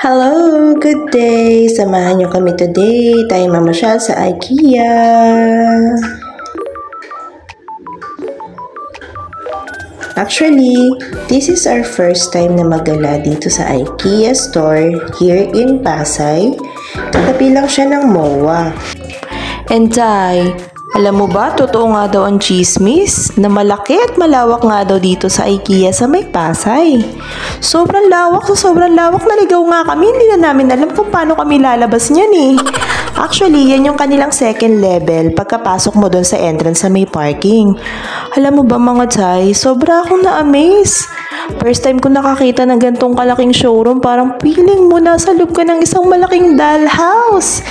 Hello! Good day! Samahan niyo kami today. Tayo mamasyal sa IKEA. Actually, this is our first time na magala dito sa IKEA store here in Pasay. Katabi lang siya ng MOA. And Tay, alam mo ba, totoo nga daw ang chismis na malaki at malawak nga daw dito sa IKEA sa may Pasay. Sobrang lawak naligaw nga kami, hindi na namin alam kung paano kami lalabas niyan eh. Actually, yan yung kanilang second level pagkapasok mo doon sa entrance sa may parking. Alam mo ba mga Tay, sobra akong na-amaze. First time ko nakakita ng gantong kalaking showroom, parang feeling mo nasa loob ka ng isang malaking dollhouse.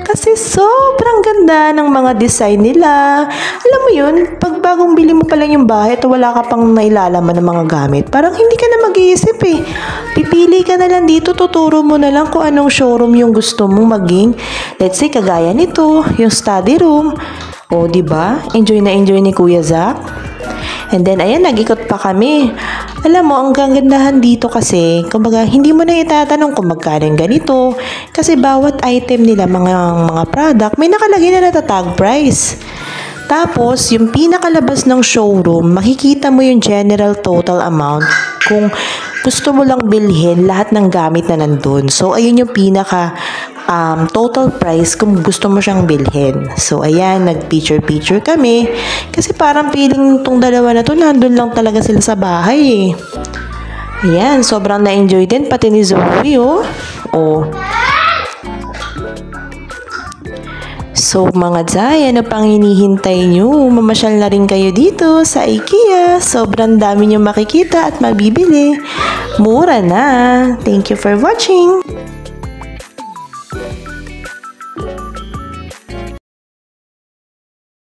Kasi sobrang ganda ng mga design nila. Alam mo yun, pag bagong bili mo pa lang yung bahay at wala ka pang nailalaman ng mga gamit, parang hindi ka na mag-iisip eh. Pipili ka na lang dito, tuturo mo na lang kung anong showroom yung gusto mong maging. Let's say, kagaya nito, yung study room. O, diba? Enjoy na enjoy ni Kuya Zach. And then, ayan, nag-ikot pa kami. Alam mo, ang gagandahan dito kasi, kumbaga, hindi mo na itatanong kung magkano ganito. Kasi bawat item nila, mga product, may nakalagay na natatag price. Tapos, yung pinakalabas ng showroom, makikita mo yung general total amount kung gusto mo lang bilhin lahat ng gamit na nandun. So, ayun yung pinaka total price kung gusto mo siyang bilhin. So, ayan, nag-picture kami. Kasi parang feeling tong dalawa na to, nandun lang talaga sila sa bahay eh. Ayan, sobrang na-enjoy din, pati ni Zoe, oh. So, mga Zay, ano pang hinihintay nyo? Mamasyal na rin kayo dito sa IKEA. Sobrang dami nyo makikita at mabibili. Mura na. Thank you for watching.